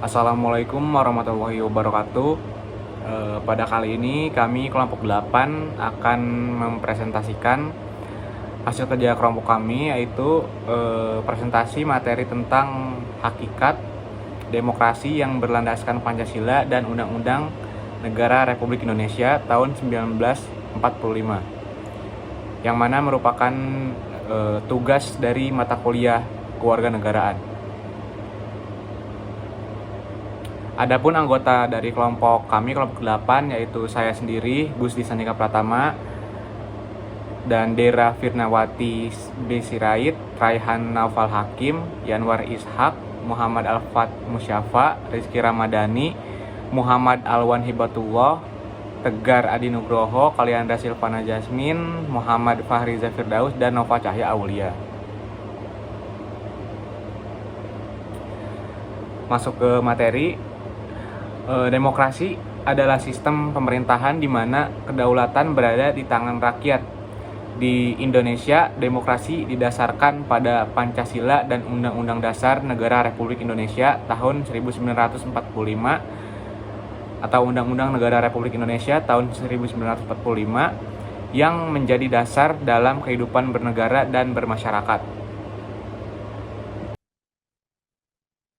Assalamualaikum warahmatullahi wabarakatuh. Pada kali ini kami kelompok 8 akan mempresentasikan hasil kerja kelompok kami, yaitu presentasi materi tentang hakikat demokrasi yang berlandaskan Pancasila dan Undang-Undang Negara Republik Indonesia tahun 1945, yang mana merupakan tugas dari mata kuliah kewarganegaraan. Adapun anggota dari kelompok kami, kelompok 8, yaitu saya sendiri, Gusdi Sandika Pratama, dan Dera Firnawati B. Sirait, Raihan Naufal Hakim, Yanwar Ishak, Muhammad Alfat Musyafa, Rizky Ramadhani, Muhammad Alwan Hibatullah, Tegar Adi Nugroho, Kaliandra Silvana Jasmin, Muhammad Fahri Zafirdaus, dan Nova Cahya Aulia. Masuk ke materi. Demokrasi adalah sistem pemerintahan di mana kedaulatan berada di tangan rakyat. Di Indonesia, demokrasi didasarkan pada Pancasila dan Undang-Undang Dasar Negara Republik Indonesia tahun 1945 atau Undang-Undang Negara Republik Indonesia tahun 1945 yang menjadi dasar dalam kehidupan bernegara dan bermasyarakat.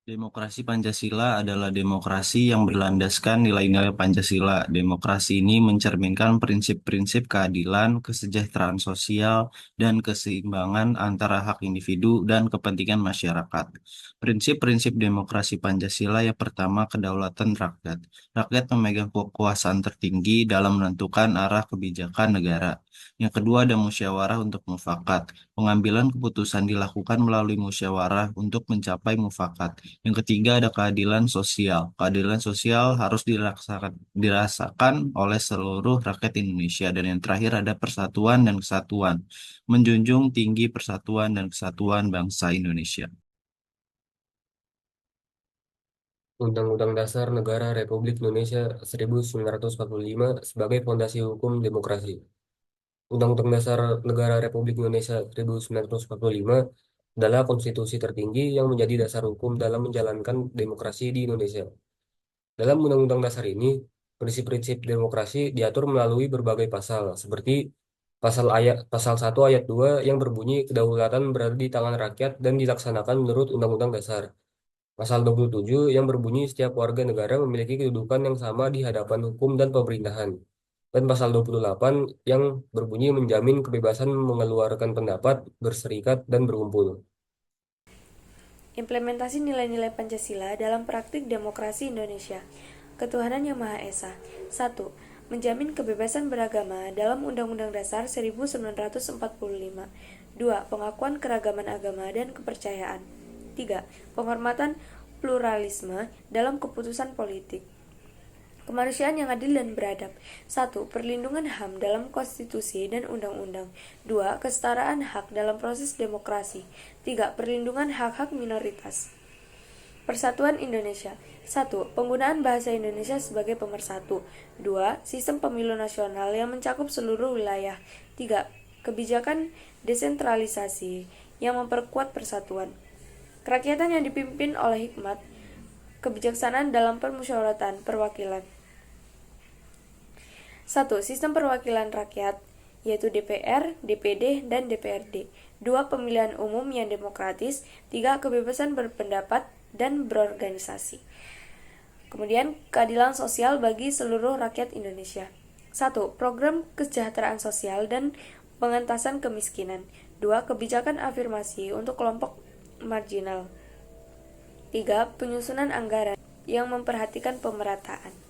Demokrasi Pancasila adalah demokrasi yang berlandaskan nilai-nilai Pancasila. Demokrasi ini mencerminkan prinsip-prinsip keadilan, kesejahteraan sosial, dan keseimbangan antara hak individu dan kepentingan masyarakat. Prinsip-prinsip demokrasi Pancasila yang pertama, kedaulatan rakyat. Rakyat memegang kekuasaan tertinggi dalam menentukan arah kebijakan negara. Yang kedua ada musyawarah untuk mufakat. Pengambilan keputusan dilakukan melalui musyawarah untuk mencapai mufakat. Yang ketiga ada keadilan sosial. Keadilan sosial harus dirasakan oleh seluruh rakyat Indonesia. Dan yang terakhir ada persatuan dan kesatuan. Menjunjung tinggi persatuan dan kesatuan bangsa Indonesia. Undang-Undang Dasar Negara Republik Indonesia 1945 sebagai fondasi hukum demokrasi. Undang-Undang Dasar Negara Republik Indonesia 1945 adalah konstitusi tertinggi yang menjadi dasar hukum dalam menjalankan demokrasi di Indonesia. Dalam Undang-Undang Dasar ini, prinsip-prinsip demokrasi diatur melalui berbagai pasal, seperti pasal 1 ayat 2 yang berbunyi kedaulatan berada di tangan rakyat dan dilaksanakan menurut Undang-Undang Dasar. Pasal 27 yang berbunyi setiap warga negara memiliki kedudukan yang sama di hadapan hukum dan pemerintahan. Dan pasal 28 yang berbunyi menjamin kebebasan mengeluarkan pendapat, berserikat, dan berkumpul. Implementasi nilai-nilai Pancasila dalam praktik demokrasi Indonesia. Ketuhanan Yang Maha Esa. 1. Menjamin kebebasan beragama dalam Undang-Undang Dasar 1945. 2. Pengakuan keragaman agama dan kepercayaan. 3. Penghormatan pluralisme dalam keputusan politik. Kemanusiaan yang adil dan beradab. 1. Perlindungan HAM dalam konstitusi dan undang-undang. 2. Kesetaraan hak dalam proses demokrasi. 3. Perlindungan hak-hak minoritas. Persatuan Indonesia. 1. Penggunaan bahasa Indonesia sebagai pemersatu. 2. Sistem pemilu nasional yang mencakup seluruh wilayah. 3. Kebijakan desentralisasi yang memperkuat persatuan. Kerakyatan yang dipimpin oleh hikmat kebijaksanaan dalam permusyawaratan perwakilan. 1. Sistem perwakilan rakyat, yaitu DPR, DPD, dan DPRD. 2. Pemilihan umum yang demokratis. 3. Kebebasan berpendapat dan berorganisasi. Kemudian, keadilan sosial bagi seluruh rakyat Indonesia. 1. Program kesejahteraan sosial dan pengentasan kemiskinan. 2. Kebijakan afirmasi untuk kelompok marginal. 3. Penyusunan anggaran yang memperhatikan pemerataan.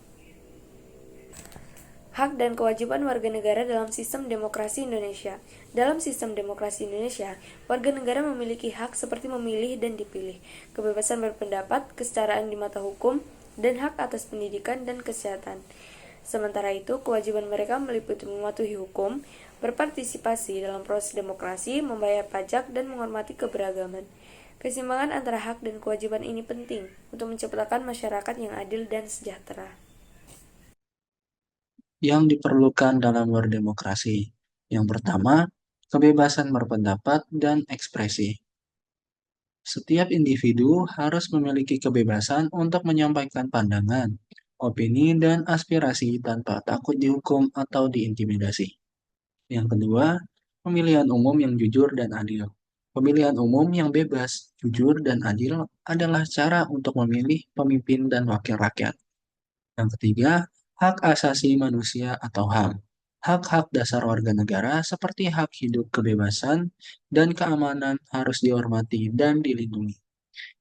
Hak dan kewajiban warga negara dalam sistem demokrasi Indonesia. Dalam sistem demokrasi Indonesia, warga negara memiliki hak seperti memilih dan dipilih, kebebasan berpendapat, kesetaraan di mata hukum, dan hak atas pendidikan dan kesehatan. Sementara itu, kewajiban mereka meliputi mematuhi hukum, berpartisipasi dalam proses demokrasi, membayar pajak, dan menghormati keberagaman. Keseimbangan antara hak dan kewajiban ini penting untuk menciptakan masyarakat yang adil dan sejahtera. Yang diperlukan dalam berdemokrasi. Yang pertama, kebebasan berpendapat dan ekspresi. Setiap individu harus memiliki kebebasan untuk menyampaikan pandangan, opini, dan aspirasi tanpa takut dihukum atau diintimidasi. Yang kedua, pemilihan umum yang jujur dan adil. Pemilihan umum yang bebas, jujur, dan adil adalah cara untuk memilih pemimpin dan wakil rakyat. Yang ketiga, hak asasi manusia atau HAM. Hak-hak dasar warga negara seperti hak hidup, kebebasan, dan keamanan harus dihormati dan dilindungi.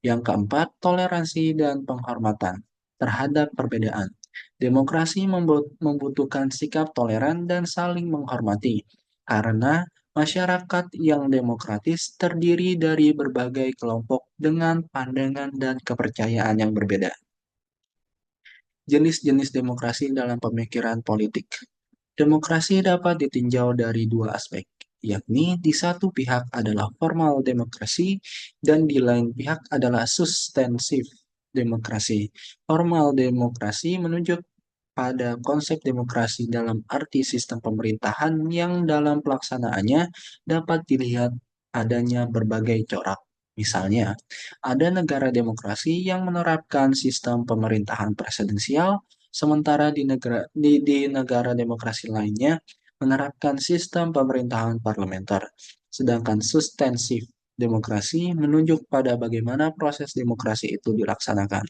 Yang keempat, toleransi dan penghormatan terhadap perbedaan. Demokrasi membutuhkan sikap toleran dan saling menghormati, karena masyarakat yang demokratis terdiri dari berbagai kelompok dengan pandangan dan kepercayaan yang berbeda. Jenis-jenis demokrasi dalam pemikiran politik. Demokrasi dapat ditinjau dari dua aspek, yakni di satu pihak adalah formal demokrasi dan di lain pihak adalah substantif demokrasi. Formal demokrasi menunjuk pada konsep demokrasi dalam arti sistem pemerintahan yang dalam pelaksanaannya dapat dilihat adanya berbagai corak. Misalnya, ada negara demokrasi yang menerapkan sistem pemerintahan presidensial, sementara di negara demokrasi lainnya menerapkan sistem pemerintahan parlementer. Sedangkan substantif demokrasi menunjuk pada bagaimana proses demokrasi itu dilaksanakan.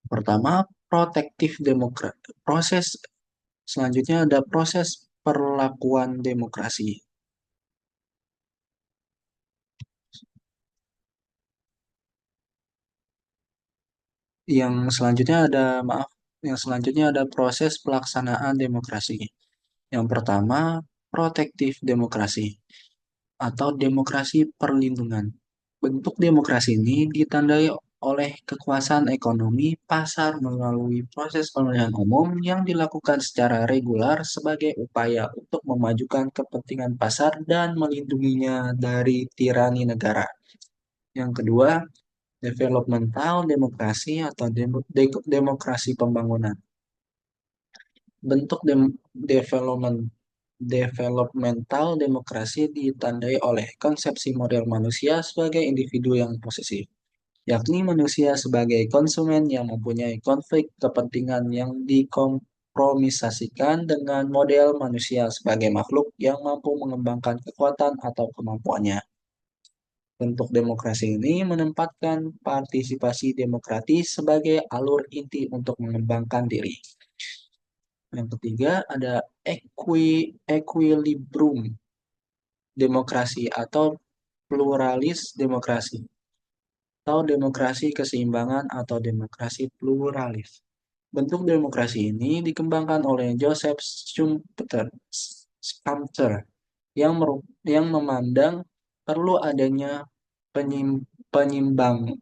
Pertama, protektif demokrasi. Proses selanjutnya ada proses perlakuan demokrasi. Yang selanjutnya ada, maaf, yang selanjutnya ada proses pelaksanaan demokrasi. Yang pertama, protektif demokrasi atau demokrasi perlindungan. Bentuk demokrasi ini ditandai oleh kekuasaan ekonomi pasar melalui proses pemilihan umum yang dilakukan secara regular sebagai upaya untuk memajukan kepentingan pasar dan melindunginya dari tirani negara. Yang kedua, developmental demokrasi atau demokrasi pembangunan. Bentuk developmental demokrasi ditandai oleh konsepsi model manusia sebagai individu yang posesif, yakni manusia sebagai konsumen yang mempunyai konflik kepentingan yang dikompromisasikan dengan model manusia sebagai makhluk yang mampu mengembangkan kekuatan atau kemampuannya. Bentuk demokrasi ini menempatkan partisipasi demokratis sebagai alur inti untuk mengembangkan diri. Yang ketiga ada equilibrium demokrasi atau pluralis demokrasi atau demokrasi keseimbangan atau demokrasi pluralis. Bentuk demokrasi ini dikembangkan oleh Joseph Schumpeter yang memandang perlu adanya penyeimbang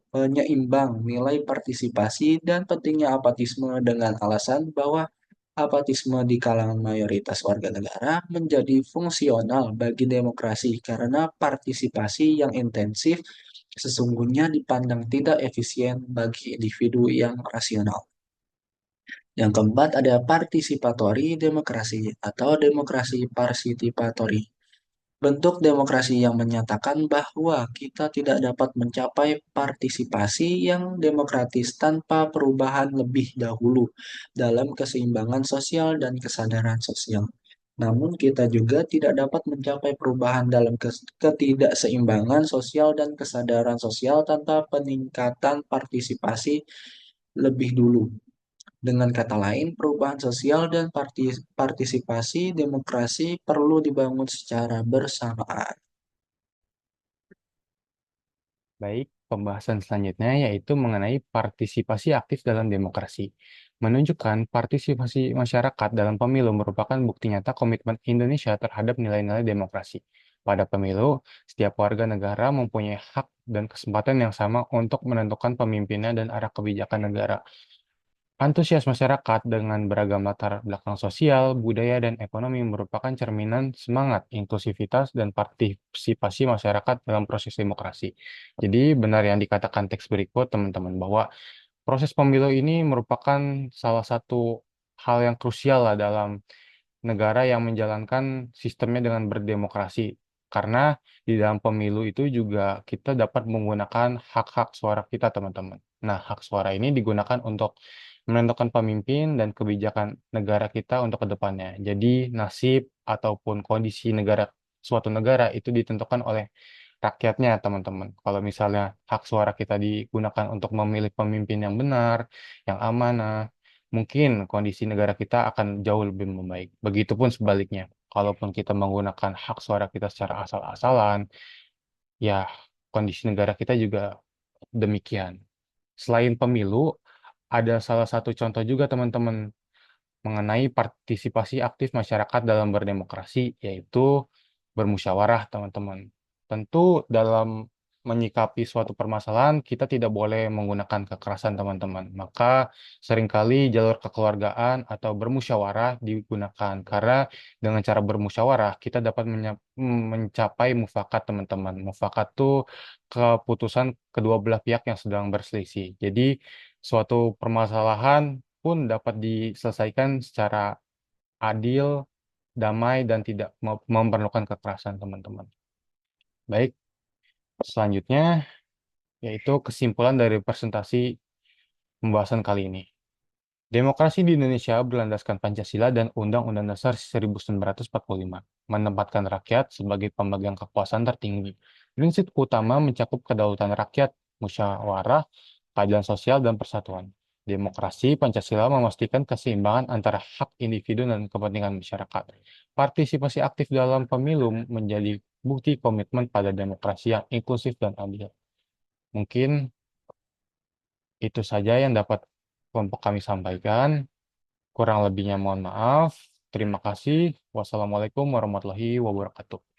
nilai partisipasi dan pentingnya apatisme dengan alasan bahwa apatisme di kalangan mayoritas warga negara menjadi fungsional bagi demokrasi karena partisipasi yang intensif sesungguhnya dipandang tidak efisien bagi individu yang rasional. Yang keempat ada participatory demokrasi atau demokrasi partisipatori. Bentuk demokrasi yang menyatakan bahwa kita tidak dapat mencapai partisipasi yang demokratis tanpa perubahan lebih dahulu dalam keseimbangan sosial dan kesadaran sosial. Namun kita juga tidak dapat mencapai perubahan dalam ketidakseimbangan sosial dan kesadaran sosial tanpa peningkatan partisipasi lebih dulu. Dengan kata lain, perubahan sosial dan partisipasi demokrasi perlu dibangun secara bersamaan. Baik, pembahasan selanjutnya yaitu mengenai partisipasi aktif dalam demokrasi. Menunjukkan partisipasi masyarakat dalam pemilu merupakan bukti nyata komitmen Indonesia terhadap nilai-nilai demokrasi. Pada pemilu, setiap warga negara mempunyai hak dan kesempatan yang sama untuk menentukan pemimpinnya dan arah kebijakan negara. Antusias masyarakat dengan beragam latar belakang sosial, budaya, dan ekonomi merupakan cerminan semangat, inklusivitas, dan partisipasi masyarakat dalam proses demokrasi. Jadi benar yang dikatakan teks berikut, teman-teman, bahwa proses pemilu ini merupakan salah satu hal yang krusial lah dalam negara yang menjalankan sistemnya dengan berdemokrasi. Karena di dalam pemilu itu juga kita dapat menggunakan hak-hak suara kita, teman-teman. Nah, hak suara ini digunakan untuk menentukan pemimpin dan kebijakan negara kita untuk ke depannya. Jadi, nasib ataupun kondisi suatu negara itu ditentukan oleh rakyatnya, teman-teman. Kalau misalnya hak suara kita digunakan untuk memilih pemimpin yang benar, yang amanah, mungkin kondisi negara kita akan jauh lebih membaik. Begitupun sebaliknya. Kalaupun kita menggunakan hak suara kita secara asal-asalan, ya kondisi negara kita juga demikian. Selain pemilu, ada salah satu contoh juga, teman-teman, mengenai partisipasi aktif masyarakat dalam berdemokrasi, yaitu bermusyawarah, teman-teman. Tentu dalam menyikapi suatu permasalahan, kita tidak boleh menggunakan kekerasan, teman-teman. Maka seringkali jalur kekeluargaan atau bermusyawarah digunakan. Karena dengan cara bermusyawarah, kita dapat mencapai mufakat, teman-teman. Mufakat itu keputusan kedua belah pihak yang sedang berselisih. Jadi, suatu permasalahan pun dapat diselesaikan secara adil, damai, dan tidak memerlukan kekerasan, teman-teman. Baik, selanjutnya yaitu kesimpulan dari presentasi pembahasan kali ini. Demokrasi di Indonesia berlandaskan Pancasila dan Undang-Undang Dasar 1945, menempatkan rakyat sebagai pemegang kekuasaan tertinggi. Prinsip utama mencakup kedaulatan rakyat, musyawarah, keadilan sosial, dan persatuan. Demokrasi Pancasila memastikan keseimbangan antara hak individu dan kepentingan masyarakat. Partisipasi aktif dalam pemilu menjadi bukti komitmen pada demokrasi yang inklusif dan adil. Mungkin itu saja yang dapat kelompok kami sampaikan. Kurang lebihnya mohon maaf. Terima kasih. Wassalamualaikum warahmatullahi wabarakatuh.